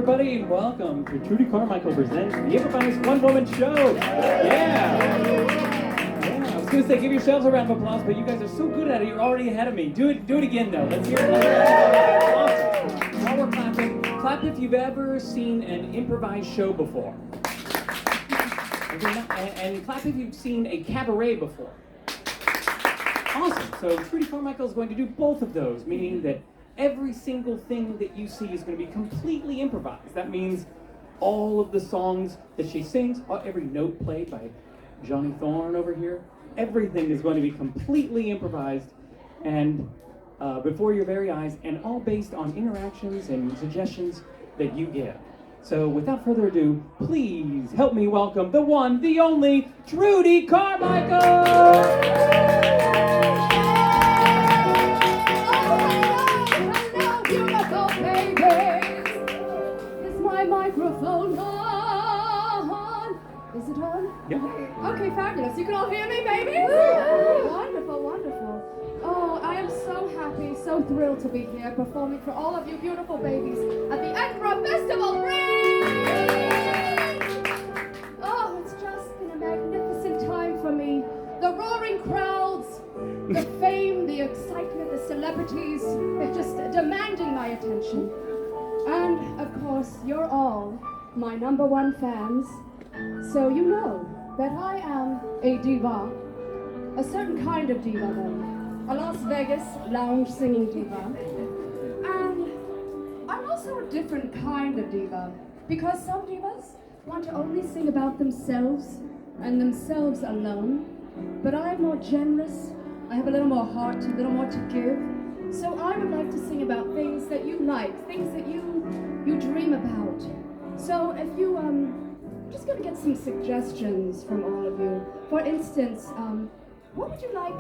everybody, and welcome to Trudy Carmichael presents the Improvised One-Woman Show. Yeah, I was going to say give yourselves a round of applause, but you guys are so good at it, you're already ahead of me. Do it again, though. Let's hear it. Awesome. While we're clapping, clap if you've ever seen an improvised show before. And clap if you've seen a cabaret before. Awesome. So Trudy Carmichael is going to do both of those, meaning that every single thing that you see is going to be completely improvised. That means all of the songs that she sings, every note played by Johnny Thorne over here, everything is going to be completely improvised and before your very eyes, and all based on interactions and suggestions that you give. So without further ado, please help me welcome the one, the only, Trudy Carmichael! Microphone on. Is it on? Yeah. Okay, fabulous. You can all hear me, baby? Wonderful, wonderful. Oh, I am so happy, so thrilled to be here performing for all of you beautiful babies at the Edinburgh Festival. Oh, it's just been a magnificent time for me. The roaring crowds, the fame, the excitement, the celebrities, they're just demanding my attention. And, of course, you're all my #1 fans, so you know that I am a diva. A certain kind of diva, though. A Las Vegas lounge singing diva. And I'm also a different kind of diva, because some divas want to only sing about themselves and themselves alone. But I'm more generous, I have a little more heart, a little more to give. So I would like to sing about things that you like, things that you dream about. So if you, I'm just gonna get some suggestions from all of you. For instance, what would you like,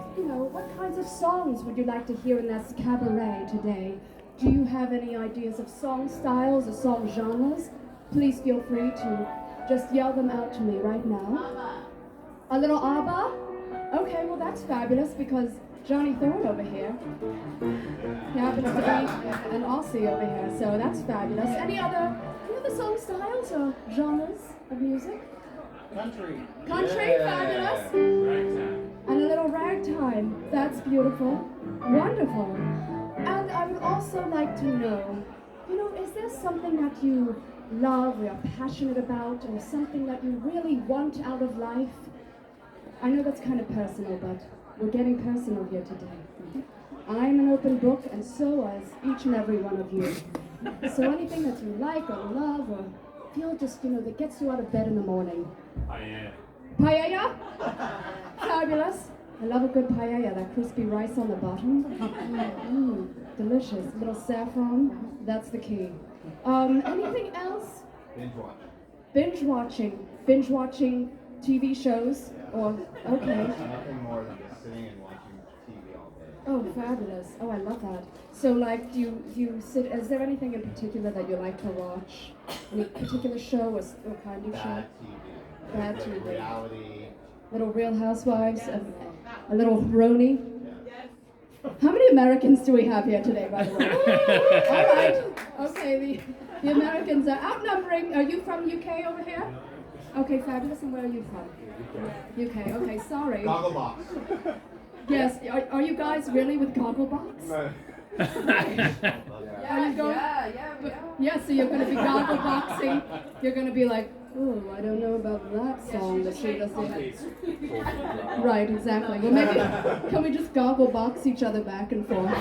what kinds of songs would you like to hear in this cabaret today? Do you have any ideas of song styles or song genres? Please feel free to just yell them out to me right now. A little ABBA? Okay, well that's fabulous because Johnny Thorne over here happens to be an Aussie over here, so that's fabulous. Any other song styles or genres of music? Country, fabulous. Ragtime. And a little ragtime, that's beautiful, wonderful. And I would also like to know, is there something that you love or are passionate about, or something that you really want out of life? I know that's kind of personal, but we're getting personal here today. I'm an open book, and so is each and every one of you. So anything that you like or love or feel just, that gets you out of bed in the morning. Paella. Paella? Fabulous. I love a good paella, that crispy rice on the bottom. Delicious. A little saffron, that's the key. Anything else? Binge watching. Binge watching TV shows? Or, okay. Nothing more than just sitting and watching TV all day. Oh, fabulous. Oh, I love that. So, like, do you sit, is there anything in particular that you like to watch? Any particular show or kind of show? Bad TV. Bad TV. Reality. Little Real Housewives, a little Roni. How many Americans do we have here today, by the way? All right. Okay, the Americans are outnumbering. Are you from UK over here? Okay, fabulous. And where are you from? UK. Okay, sorry. Gogglebox. Yes. Are you guys really with Gogglebox? No. Are you going? Yeah, so you're going to be Goggleboxing. You're going to be like, oh, I don't know about that song that she does sing. Right, exactly. Well, maybe, can we just Gogglebox each other back and forth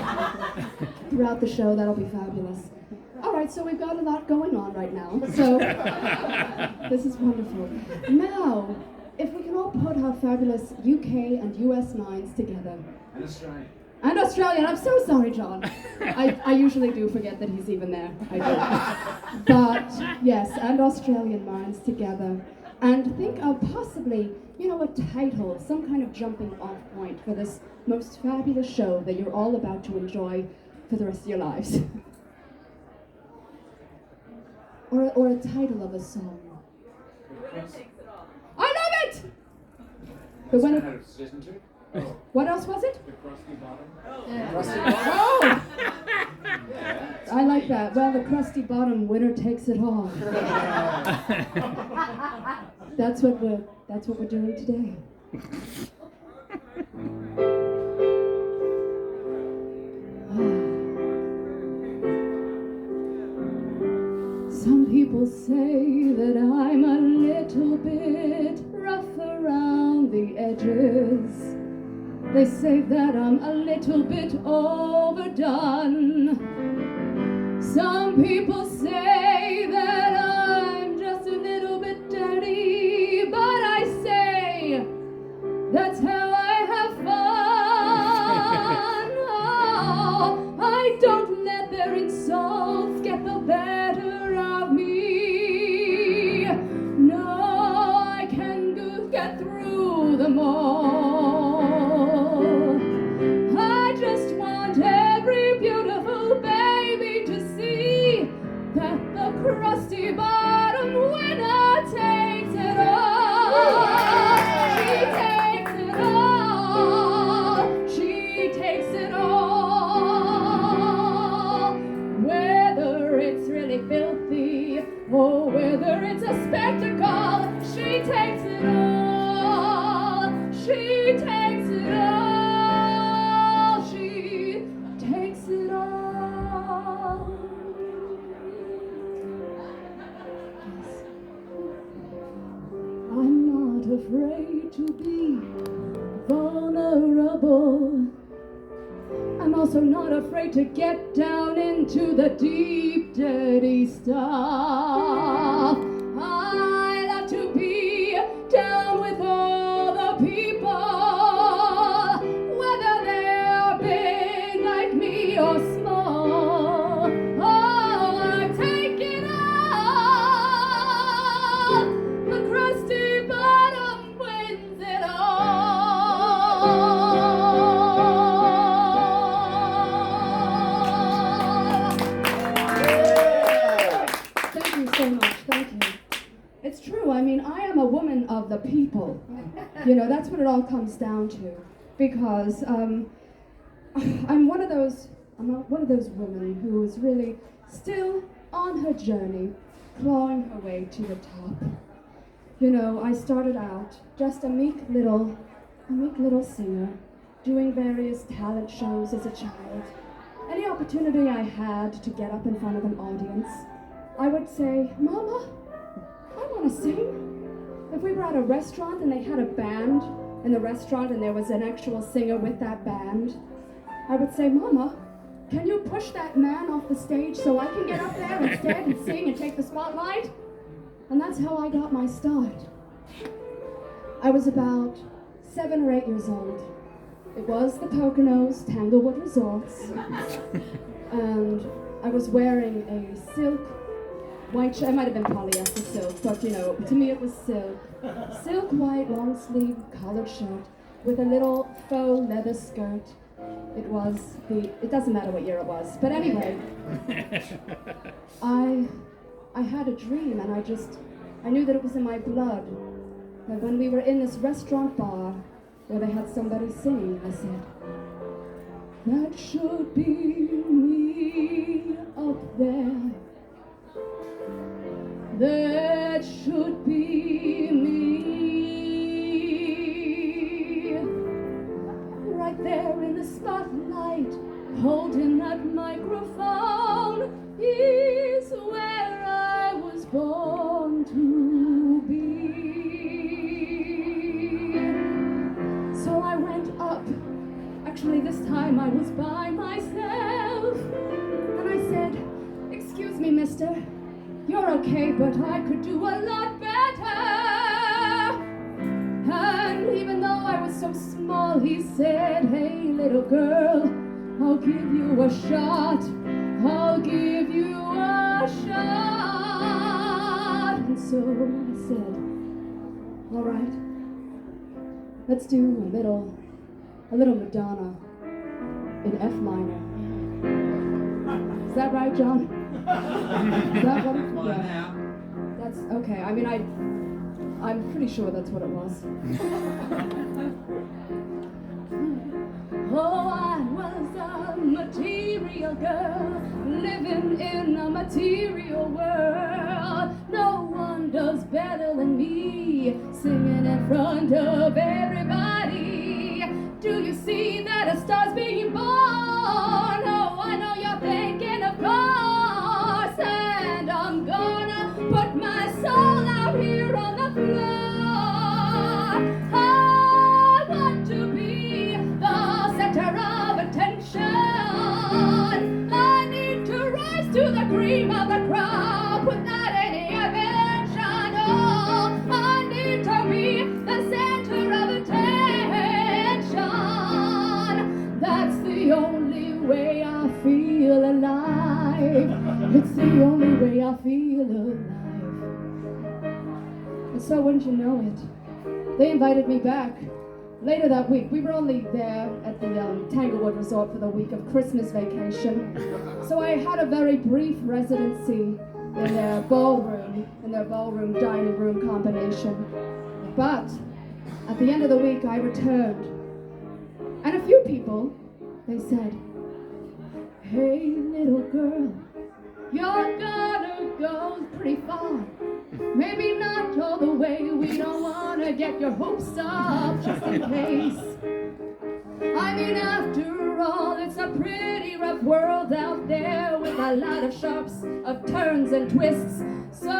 throughout the show? That'll be fabulous. All right, so we've got a lot going on right now. So this is wonderful. Now, if we can all put our fabulous UK and US minds together. And Australian. And Australian. I'm so sorry, John. I usually do forget that he's even there. I do. But yes, and Australian minds together. And think of possibly, a title, some kind of jumping off point for this most fabulous show that you're all about to enjoy for the rest of your lives. Or a title of a song. I love it! The winner. What else was it? The crusty bottom. Oh! I like that. Well, the crusty bottom, winner takes it all. That's what we're doing today. Some people say that I'm a little bit rough around the edges. They say that I'm a little bit overdone. Some people say that I'm just a little bit dirty, but I say that's how I have fun. Oh, I don't let their insults get the better of me. No, I can get through them all. I just want every beautiful baby to see that the crusty bottom winner takes it all. She takes it all. She takes it all. Whether it's really filthy or whether it's a spectacle, she takes it all. She takes it all. She takes it all. Yes. I'm not afraid to be vulnerable. I'm also not afraid to get down into the deep, dirty stuff. I love to be down with all the people, whether they're big like me or small. Oh, I take it all. The crusty bottom wins it all. Thank you so much. Thank you. It's true. I mean, I am a woman of the people. You know, that's what it all comes down to. Because I'm one of those women who is really still on her journey, clawing her way to the top. You know, I started out just a meek little singer, doing various talent shows as a child. Any opportunity I had to get up in front of an audience, I would say, "Mama, I want to sing." If we were at a restaurant and they had a band in the restaurant and there was an actual singer with that band, I would say, "Mama, can you push that man off the stage so I can get up there instead and sing and take the spotlight?" And that's how I got my start. I was about 7 or 8 years old. It was the Poconos, Tanglewood Resorts, and I was wearing a silk white shirt. It might have been polyester silk, but you know, to me it was silk. Silk white long sleeve collared shirt with a little faux leather skirt. It doesn't matter what year it was, but anyway, I had a dream, and I knew that it was in my blood. That when we were in this restaurant bar where they had somebody singing, I said, "That should be me up there. That should be me. Right there in the spotlight, holding that microphone, is where I was born to be." So I went up. Actually, this time I was by myself. And I said, "Excuse me, mister. You're okay, but I could do a lot better." And even though I was so small, he said, "Hey, little girl, I'll give you a shot. I'll give you a shot." And so I said, "All right, let's do a little Madonna in F minor." Is that right, John? Is that what it was? Yeah. That's okay. I mean, I'm pretty sure that's what it was. Oh, I was a material girl, in a material world. No one does better than me, singing in front of everybody. Do you see that a star's being born? Oh, I know you're thinking, of course. And I'm gonna put my soul out here on the floor. I want to be the center of attention. I need to rise to the cream of the crop without any invention. Oh, I need to be the center of attention. That's the only way I feel alive. It's the only way I feel alive. And so wouldn't you know it, they invited me back later that week. We were only there at the Tanglewood Resort for the week of Christmas vacation. So I had a very brief residency in their ballroom dining room combination. But at the end of the week I returned. And a few people, they said, "Hey little girl, you're gonna go pretty far. Maybe not all the way, we don't wanna get your hopes up, just in case. I mean, after all, it's a pretty rough world out there with a lot of sharps, of turns and twists. So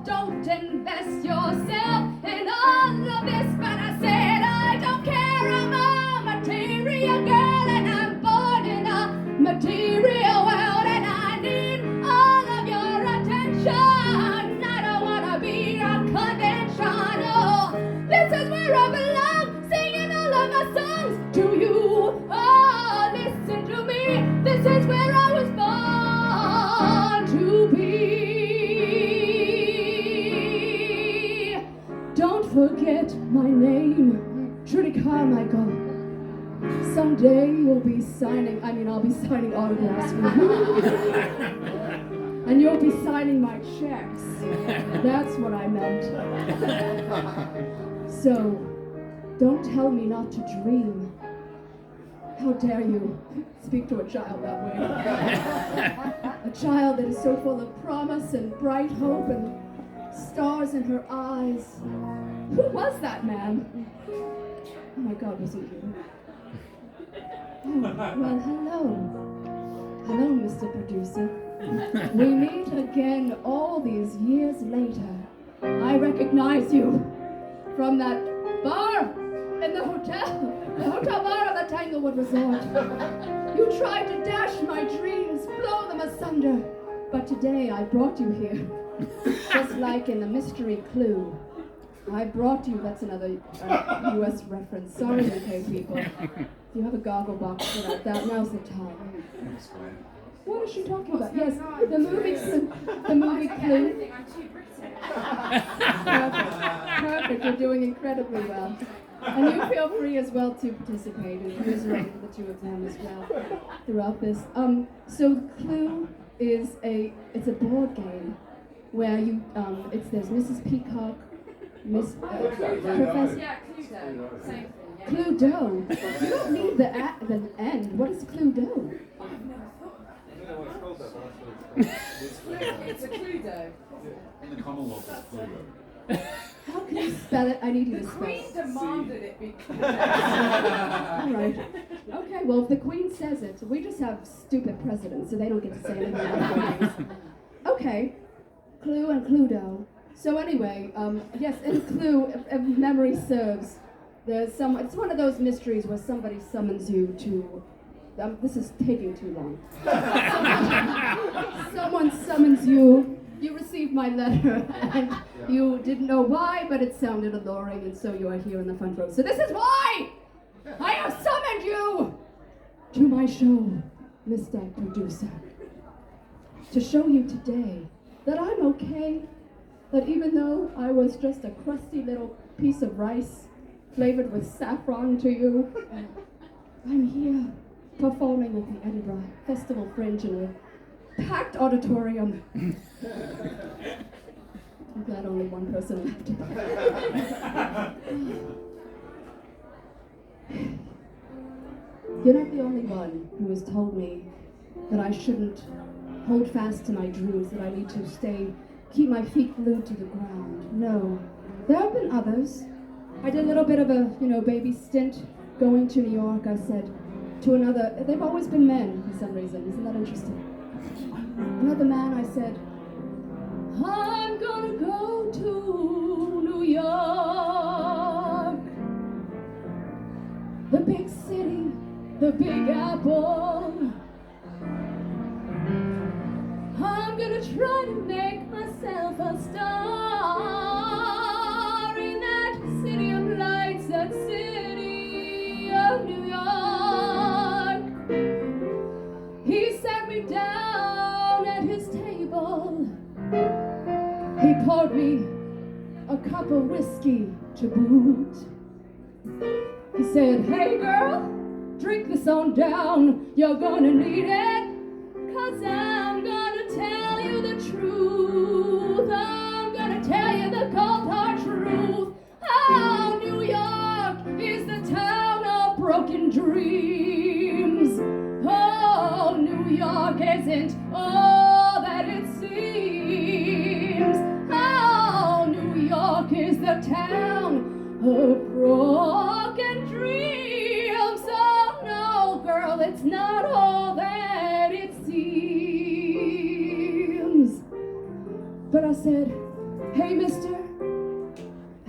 don't invest yourself in all of this." But I said, I don't care, I'm a material girl and I'm born in a material world and I need all of your attention. I don't wanna be a convention. Oh, this is where I belong, singing all of my songs to you. Oh, listen to me, this is where I was born to be. Don't forget my name, Trudy Carmichael. Someday you'll be I'll be signing autographs for you. And you'll be signing my checks. That's what I meant. So, don't tell me not to dream. How dare you speak to a child that way? A child that is so full of promise and bright hope and stars in her eyes. Who was that man? Oh my God, was it you? Oh, well, hello. Hello, Mr. Producer. We meet again all these years later. I recognize you from that bar in the hotel bar of the Tanglewood Resort. You tried to dash my dreams, blow them asunder. But today I brought you here, just like in the mystery Clue. I brought you, that's another US reference. Sorry, UK people. If you have a goggle box for that, now's the time. What is she talking about? Yes, the movie Clue. Perfect, you're doing incredibly well. And you feel free as well to participate and commiserate with the two of them as well throughout this. So Clue is it's a board game where there's Mrs. Peacock, Professor. Yeah, Cluedo. Same thing. Yeah. Cluedo. You don't need the end. What is Cluedo? It's a Cluedo. In the Commonwealth, it's Pluto. How can you spell it? I need you to The spell Queen it. demanded it be Cluedo. All right. Okay, well, if the Queen says it, we just have stupid presidents, so they don't get to say anything about things. Okay, Clue and Cluedo. So anyway, yes, in Clue, if memory serves, it's one of those mysteries where somebody summons you to, this is taking too long. Someone summons you, you received my letter, and you didn't know why, but it sounded alluring, and so you are here in the front row. So this is why I have summoned you to my show, Mr. Producer, to show you today that I'm okay, that even though I was just a crusty little piece of rice flavored with saffron to you, I'm here performing at the Edinburgh Festival Fringe in a packed auditorium. I'm glad only one person left. You're not the only one who has told me that I shouldn't hold fast to my dreams, that I need to keep my feet glued to the ground. No, there have been others. I did a little bit of a, baby stint going to New York. I said to another, they've always been men for some reason. Isn't that interesting? Another man, I said, I'm gonna go to New York, the big city, the big apple. I'm gonna try to make myself a star in that city of lights, that city of New York. He sat me down at his table. He poured me a cup of whiskey to boot. He said, hey girl, drink this on down. You're gonna need it, 'cause I'm gonna tell you the truth. I'm gonna tell you the cold hard truth. Oh, New York is the town of broken dreams. Oh, New York isn't all that it seems. Oh, New York is the town of broken dreams. Oh, no, girl, it's not all that it seems. But I said, hey, mister,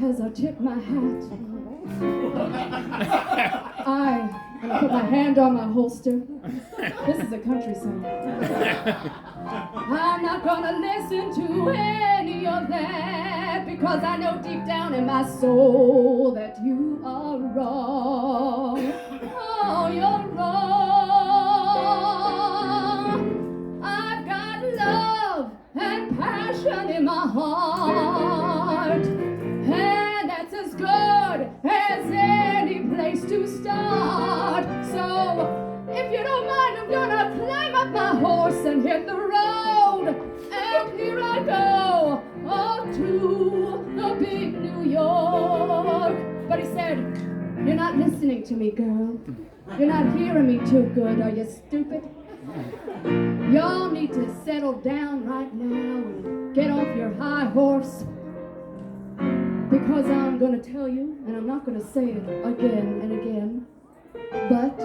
as I tip my hat, I'm gonna put my hand on my holster. This is a country song. I'm not gonna listen to any of that, because I know deep down in my soul that you are wrong. Oh, you're wrong. I've got love and passion in my heart, and that's as good as any place to start. So, if you don't mind, I'm gonna climb up my horse and hit the road. And here I go, to the big New York. But he said, you're not listening to me, girl. You're not hearing me too good. Are you stupid? Y'all need to settle down right now and get off your high horse. Because I'm gonna tell you, and I'm not gonna say it again and again, but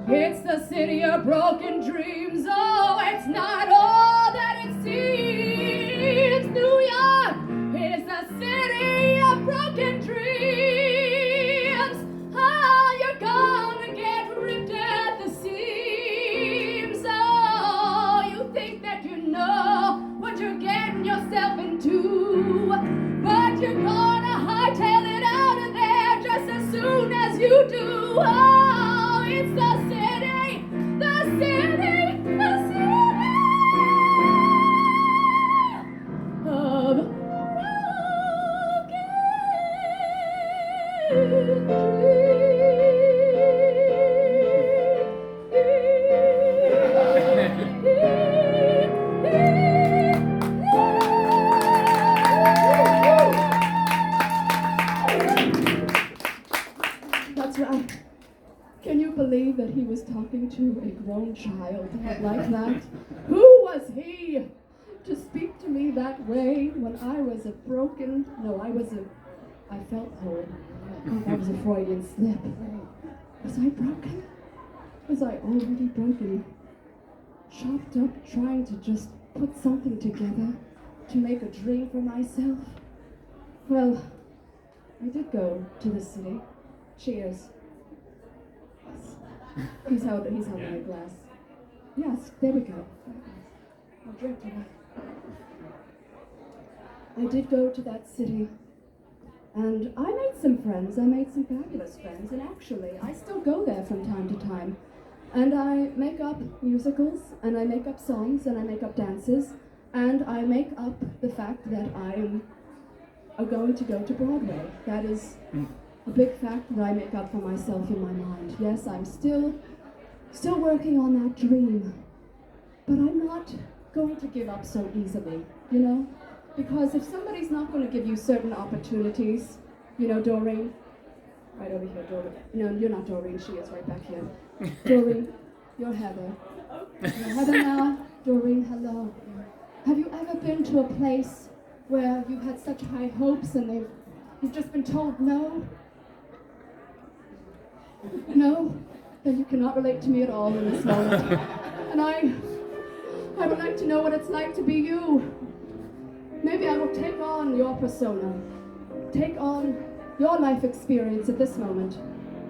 it's the city of broken dreams. Oh, it's not all that it seems. New York is the city of broken dreams. Oh, you're gonna get ripped at the seams. Oh, you think that you know what you're getting yourself into, but you're gonna hightail it out of there just as soon as you do. Oh, it's the city, the city, the city of broken That's right. Can you believe that he was talking to a grown child like that? Who was he to speak to me that way when I was I felt whole. Oh, that was a Freudian slip. Was I broken? Was I already broken? Chopped up, trying to just put something together to make a dream for myself? Well, I did go to the city. Cheers. Yes. He's held my glass. Yes, there we go. I'll drink to that. I did go to that city, and I made some friends. I made some fabulous friends, and actually, I still go there from time to time. And I make up musicals, and I make up songs, and I make up dances, and I make up the fact that I'm going to go to Broadway. That is a big fact that I make up for myself in my mind. Yes, I'm still working on that dream, but I'm not going to give up so easily, Because if somebody's not going to give you certain opportunities, Doreen, right over here, Doreen. No, you're not Doreen, she is right back here. Doreen, you're Heather. You're Heather now. Doreen, hello. Have you ever been to a place where you had such high hopes and you've just been told no? No? Then you cannot relate to me at all in this moment. And I would like to know what it's like to be you. Maybe I will take on your persona, take on your life experience at this moment,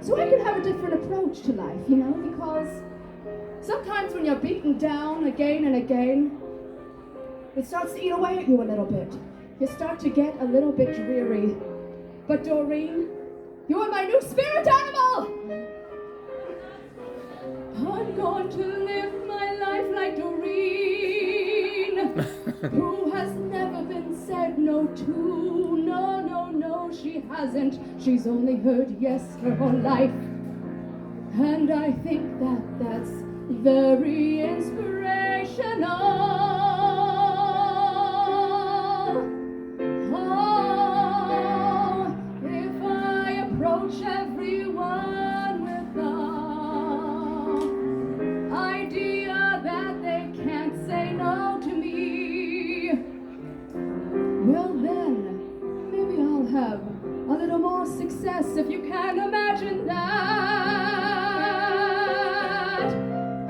so I can have a different approach to life, you know, because sometimes when you're beaten down again and again, it starts to eat away at you a little bit. You start to get a little bit dreary. But Doreen, you are my new spirit animal! I'm going to live my life like Doreen, who has never been said no to. No, no, no, she hasn't. She's only heard yes her whole life. And I think that that's very inspirational. Oh, if I approach everyone with the idea that they can't say no to me, well then, maybe I'll have a little more success, if you can imagine that.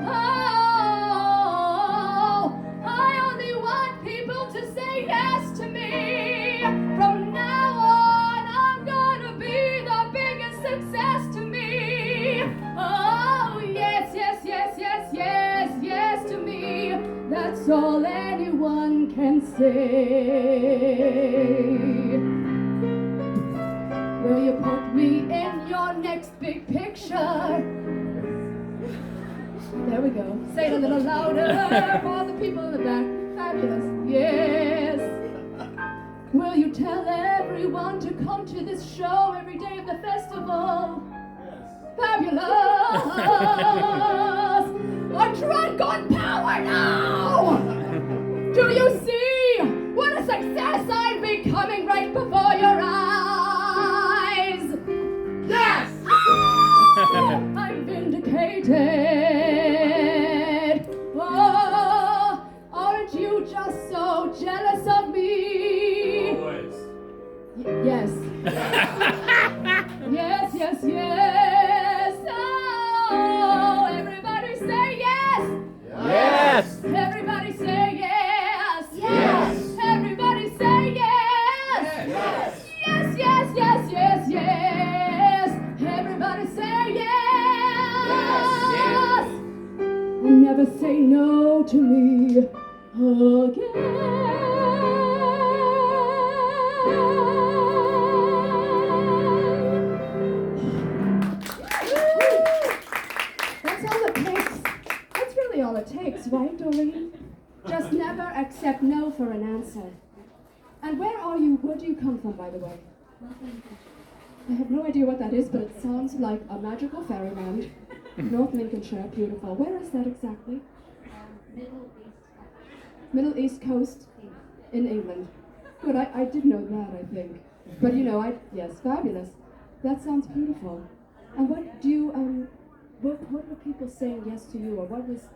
Oh, I only want people to say yes to me. From now on, I'm gonna be the biggest success to me. Oh, yes, yes, yes, yes, yes, yes to me. That's all anyone can say. Will you put me in your next big picture? There we go. Say it a little louder for all the people in the back. Fabulous. Yes. Will you tell everyone to come to this show every day of the festival? Fabulous. I'm drunk on power now. Do you see what a success I'm becoming right before your eyes? Yes! I'm vindicated. Oh, aren't you just so jealous of me? Always. Yes. Yes, yes, yes. Oh, everybody say yes. Yes! Everybody say yes. Yes. Everybody say yes. Yes. Yes, yes, yes, yes, yes. Everybody say yes. And never say no to me That's all it takes. That's really all it takes, right, Doreen? Just never accept no for an answer. And where do you come from, by the way? I have no idea what that is, but it sounds like a magical fairyland. North Lincolnshire, beautiful. Where is that exactly? Middle East Coast in England. Good, I did know that, I think. But you know, yes, fabulous. That sounds beautiful. And what do you, what were people saying yes to you, or what was,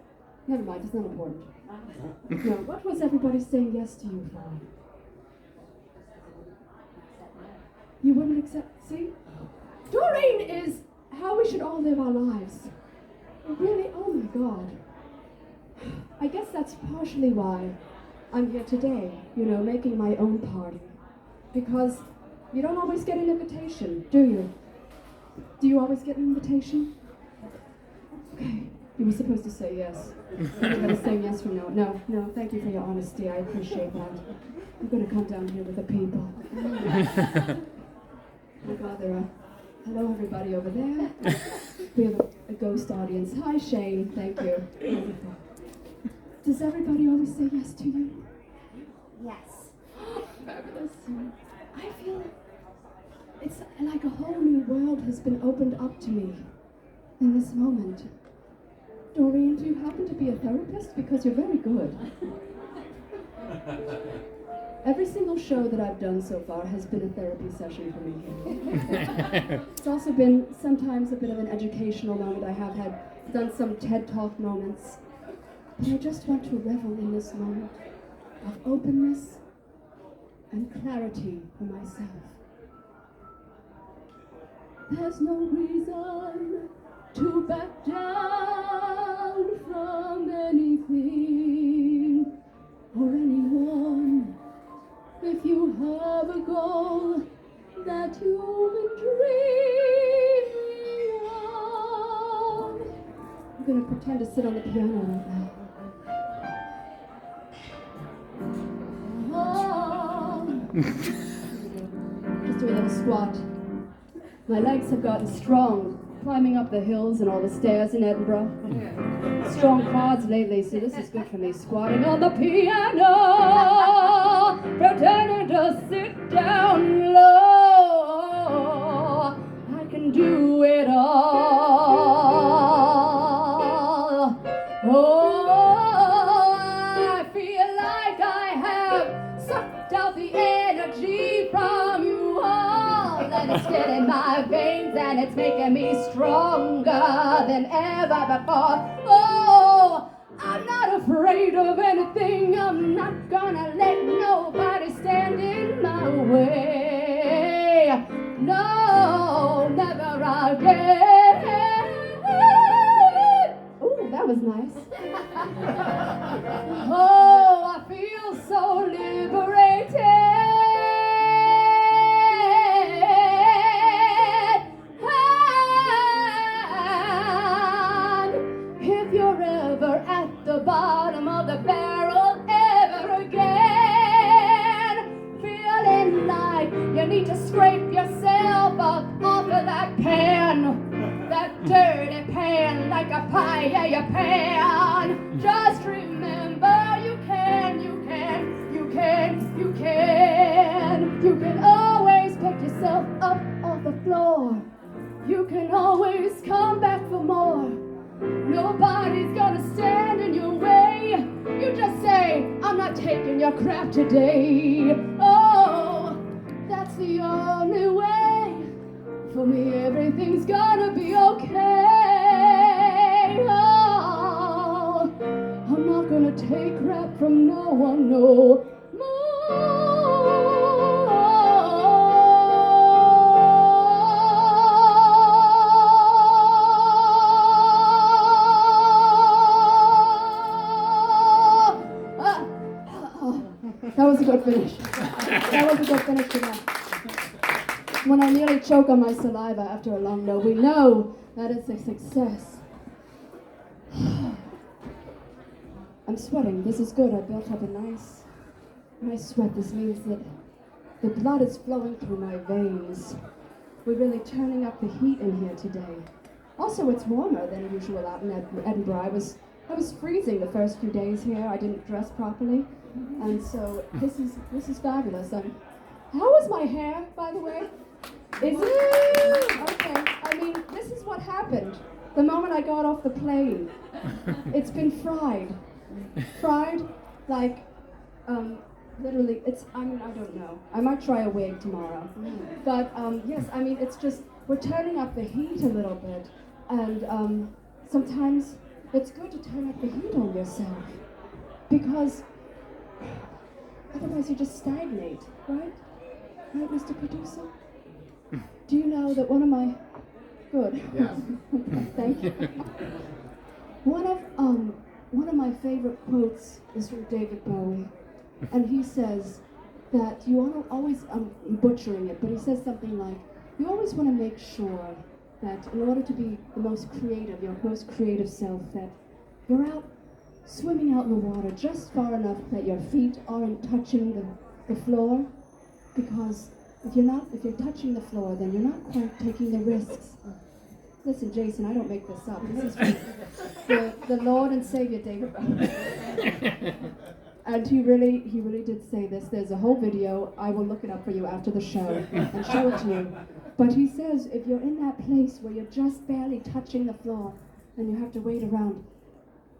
never mind, it's not important. No, what was everybody saying yes to you for? You wouldn't accept, see? Doreen is how we should all live our lives. Really, oh my God. I guess that's partially why I'm here today, you know, making my own party. Because you don't always get an invitation, do you? Do you always get an invitation? Okay, you were supposed to say yes. Everybody's saying yes from now. No, thank you for your honesty, I appreciate that. I'm gonna come down here with the people. Oh God, hello everybody over there. We have a ghost audience. Hi Shane, thank you. Wonderful. Does everybody always say yes to you? Yes. Fabulous. I feel it's like a whole new world has been opened up to me in this moment. Doreen, do you happen to be a therapist? Because you're very good. Every single show that I've done so far has been a therapy session for me. It's also been sometimes a bit of an educational moment. I have done some TED Talk moments. But I just want to revel in this moment of openness and clarity for myself. There's no reason to back down from anything or anyone. If you have a goal that you've been dreaming of. I'm gonna pretend to sit on the piano right now. Oh. Just do a little squat. My legs have gotten strong, climbing up the hills and all the stairs in Edinburgh. Strong quads lately, so this is good for me. Squatting on the piano, pretending to sit down low. I can do it all. Oh, I feel like I have sucked out the energy from you all. And it's still in my veins and it's making me stronger than ever before. Oh, I'm not afraid of anything. I'm not gonna let nobody stand in my way. No, never again. Ooh, that was nice. Oh, I feel so liberated. At the bottom of the barrel ever again, feeling like you need to scrape yourself up off of that pan, that dirty pan, like a pie, yeah, you pan. Just remember you can always pick yourself up off the floor. You can always come back for more. Nobody's gonna stand in your way. You just say, I'm not taking your crap today. Oh, that's the only way. For me, everything's gonna be okay. Oh, I'm not gonna take crap from no one no more. That was a good finish. That was a good finish to that. When I nearly choke on my saliva after a long no, we know that it's a success. I'm sweating. This is good. I built up a nice sweat. This means that the blood is flowing through my veins. We're really turning up the heat in here today. Also, it's warmer than usual out in Edinburgh. I was freezing the first few days here. I didn't dress properly. And so this is fabulous. How was my hair, by the way? Is it? Okay. I mean, this is what happened the moment I got off the plane. It's been fried. Fried, like, literally, I don't know. I might try a wig tomorrow. But, yes, I mean, it's just, we're turning up the heat a little bit. And sometimes it's good to turn up the heat on yourself. Because otherwise you just stagnate, right? Right, Mr. Producer? Do you know that one of my... Good. Yeah. Thank you. One of my favorite quotes is from David Bowie. And he says that you want to always, I'm butchering it, but he says something like, you always want to make sure that in order to be the most creative, your most creative self, that you're out swimming out in the water just far enough that your feet aren't touching the floor, because if you're touching the floor, then you're not quite taking the risks. Listen, Jason, I don't make this up. This is from the Lord and Savior David Bowie. And he really did say this. There's a whole video. I will look it up for you after the show and show it to you. But he says if you're in that place where you're just barely touching the floor and you have to wait around,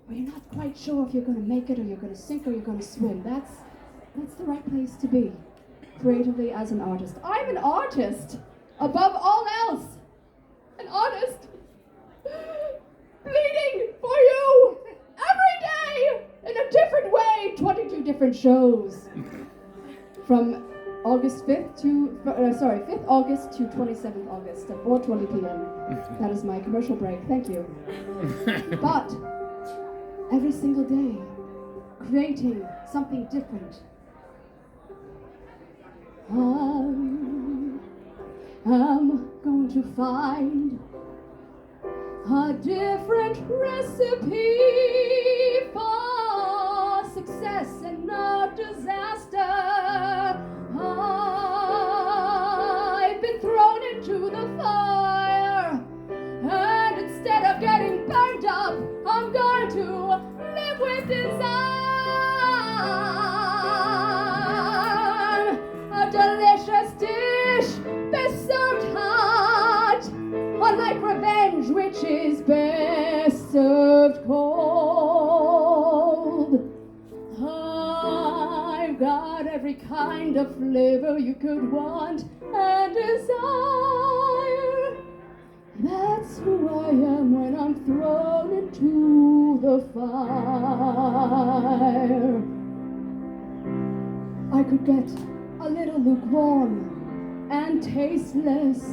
where you're not quite sure if you're going to make it or you're going to sink or you're going to swim, that's the right place to be, creatively as an artist. I'm an artist, above all else. An artist bleeding for you every day. different shows from August 5th to 5th August to 27th August at 4:20 p.m. That is my commercial break. Thank you. But every single day, creating something different. I'm going to find a different recipe for success and not disaster. I've been thrown into the fire, and instead of getting burned up, I'm going to live with desire. A delicious dish best served hot, unlike revenge, which is best served cold. I've got every kind of flavor you could want and desire. That's who I am when I'm thrown into the fire. I could get a little lukewarm and tasteless,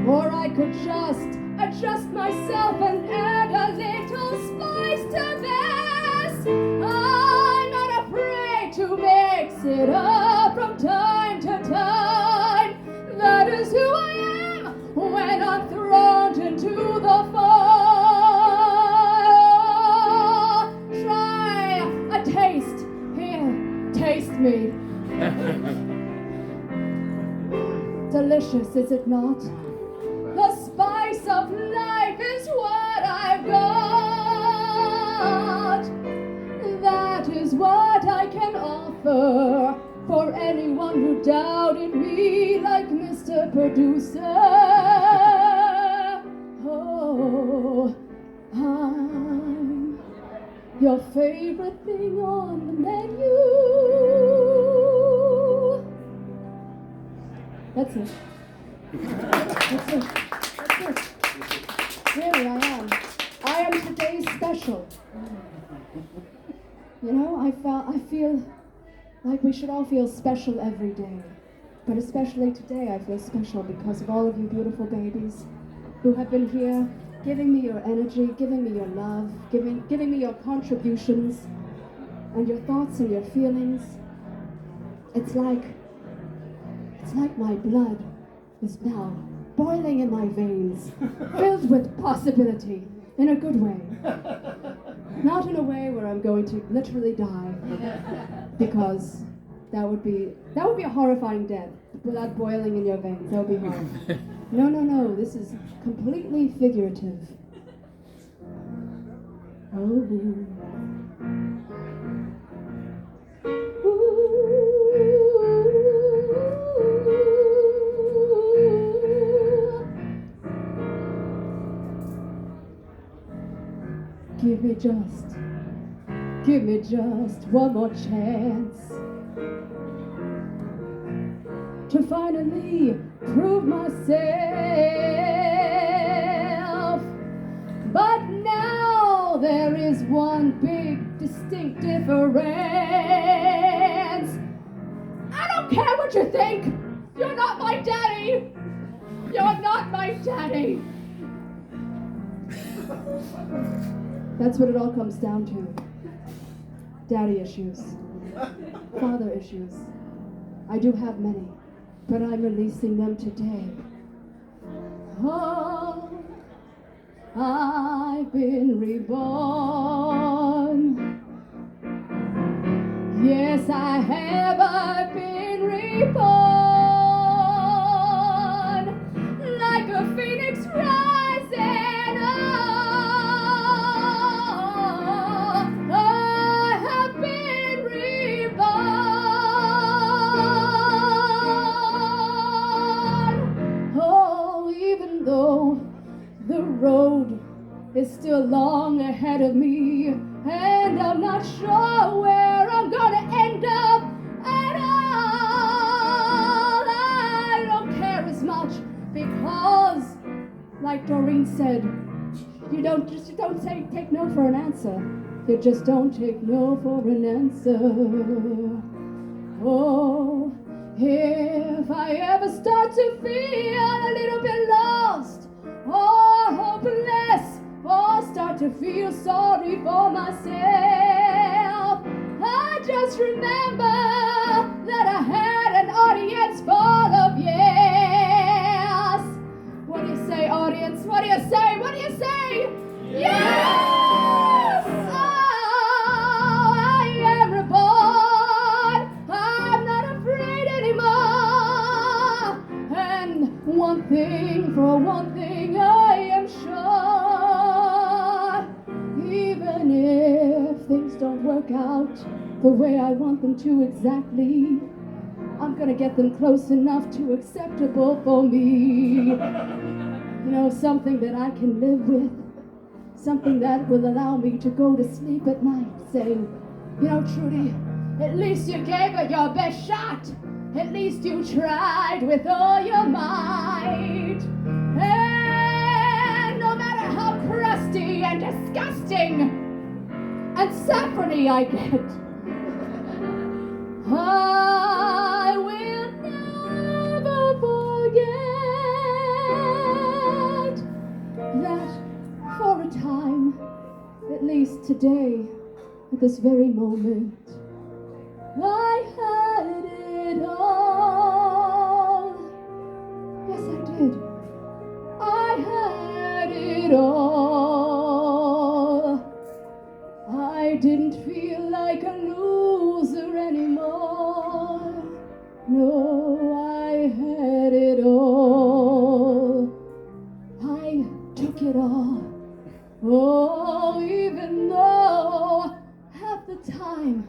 or I could just adjust myself and add a little spice to this. I'm not afraid to mix it up from time to time. That is who I am when I'm thrown into the fire. Try a taste. Here, taste me. Delicious, is it not? The spice of life is what I've got. That is what I can offer for anyone who doubted me, like Mr. Producer. Oh, I'm your favorite thing on the menu. That's it. That's it. That's it. Really, I am. I am today's special. You know, I feel like we should all feel special every day. But especially today, I feel special because of all of you beautiful babies who have been here, giving me your energy, giving me your love, giving me your contributions, and your thoughts and your feelings. It's like my blood is now boiling in my veins, filled with possibility, in a good way. Not in a way where I'm going to literally die, because that would be a horrifying death. Blood boiling in your veins, that would be horrible. No, this is completely figurative. Oh. Give me just one more chance to finally prove myself. But now there is one big distinct difference. I don't care what you think. You're not my daddy. You're not my daddy. That's what it all comes down to. Daddy issues. Father issues. I do have many, but I'm releasing them today. Oh, I've been reborn. Yes, I have. I've been reborn. Like a phoenix rising up. The road is still long ahead of me, and I'm not sure where I'm gonna end up at all. I don't care as much because, like Doreen said, you don't take no for an answer. You just don't take no for an answer. Oh, if I ever start to feel a little bit lost or hopeless, or start to feel sorry for myself, I just remember that I had an audience full of yes. What do you say, audience? What do you say? What do you say? Yes! Oh, I am reborn. I'm not afraid anymore. And one thing, I am sure. Even if things don't work out the way I want them to exactly, I'm gonna get them close enough to acceptable for me. You know, something that I can live with. Something that will allow me to go to sleep at night saying, you know, Trudy, at least you gave it your best shot. At least you tried with all your might. And no matter how crusty and disgusting and saffrony I get, I will never forget that for a time, at least today, at this very moment, I had it all. Yes, I did. I had it all. I didn't feel like a loser anymore. No, I had it all. I took it all. Oh, even though half the time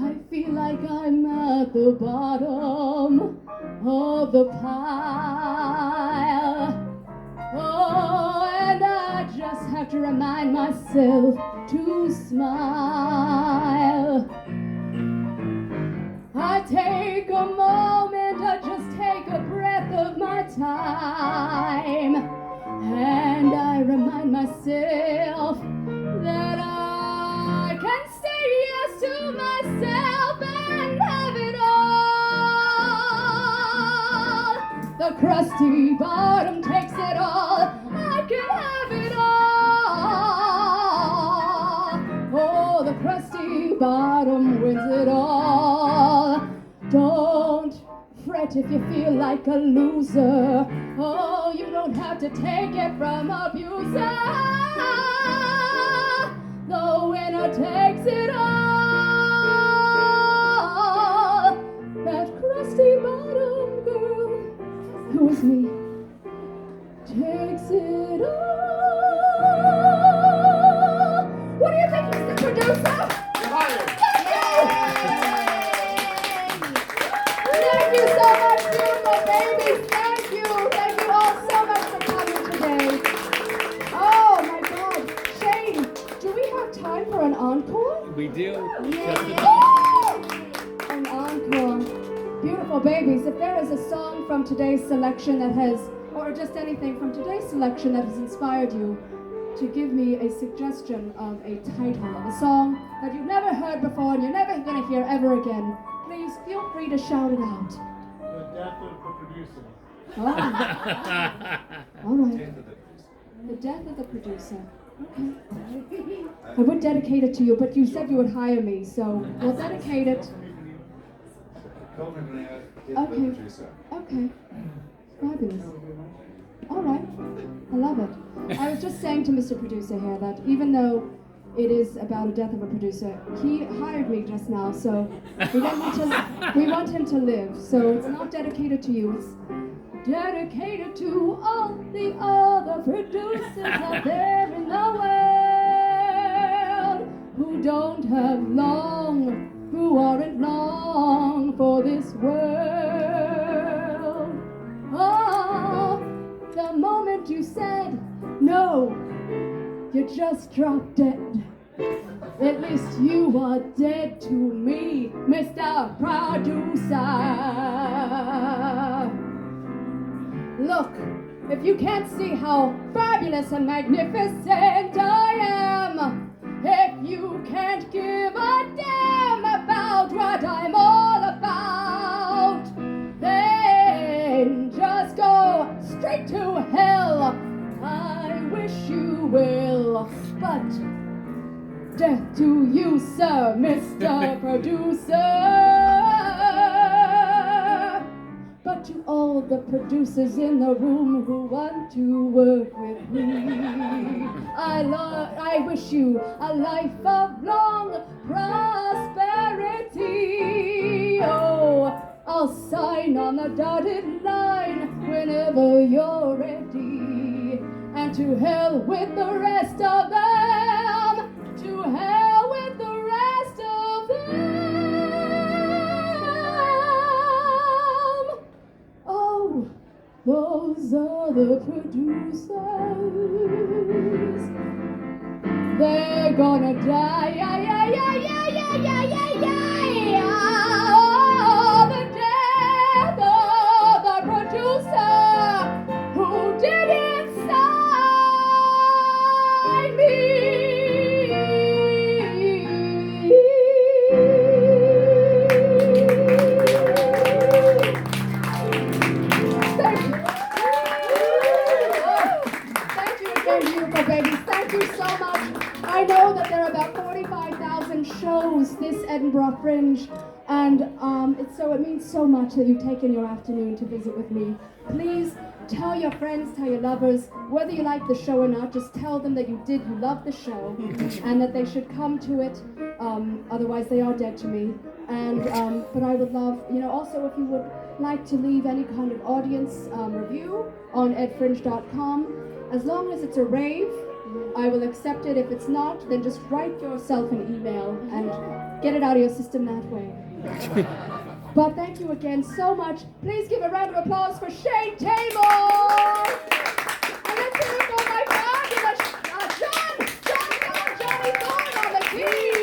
I feel like I'm at the bottom of the pile. Oh, and I just have to remind myself to smile. I take a moment, I just take a breath of my time, and I remind myself that I can say yes to myself and have it all. The crusty bottom takes it all. I can have it all. Oh, the crusty bottom wins it all. Don't fret if you feel like a loser. Oh, you don't have to take it from abuser. The winner takes it all. That crusty bottom girl, who's me, takes it all. What do you think, Mr. Producer? Thank you so much, beautiful babies. Thank you all so much for coming today. Oh my God, Shane, do we have time for an encore? We do. An encore. Beautiful babies, if there is a song from today's selection that has, or just anything from today's selection that has inspired you to give me a suggestion of a title of a song that you've never heard before and you're never going to hear ever again, please feel free to shout it out. The death of the producer. Oh. All right. The death of the producer. Okay. I would dedicate it to you, but you said you would hire me, so we'll dedicate it. Okay. Okay. Fabulous. All right. I love it. I was just saying to Mr. Producer here that even though it is about a death of a producer, he hired me just now, so we want him to live. So it's not dedicated to you. It's dedicated to all the other producers out there in the world who don't have long, who aren't long for this world. Oh, the moment you said no, you just dropped dead. At least you are dead to me, Mr. Producer. Look, if you can't see how fabulous and magnificent I am, If you can't give a damn about what I'm all about, then just go straight to hell. I wish you will, but death to you, sir, Mr. Producer. But to all the producers in the room who want to work with me, I wish you a life of long prosperity. Oh, I'll sign on the dotted line whenever you're ready. And to hell with the rest of them. To hell with the rest of them. Oh, those other producers, they're gonna die. Oh, the death of the producer who didn't sign me. Thank you. Thank you again, beautiful babies. Thank you so much. I know that there are about 45,000 shows this Edinburgh Fringe, and it means so much that you've taken your afternoon to visit with me. Please tell your friends, tell your lovers, whether you like the show or not, just tell them that you love the show, and that they should come to it, otherwise they are dead to me. And but I would love, also if you would like to leave any kind of audience review on edfringe.com, as long as it's a rave, I will accept it. If it's not, then just write yourself an email and get it out of your system that way. But thank you again so much. Please give a round of applause for Shane Taymor. And let's hear it for my fabulous Johnny Thorne on the keys.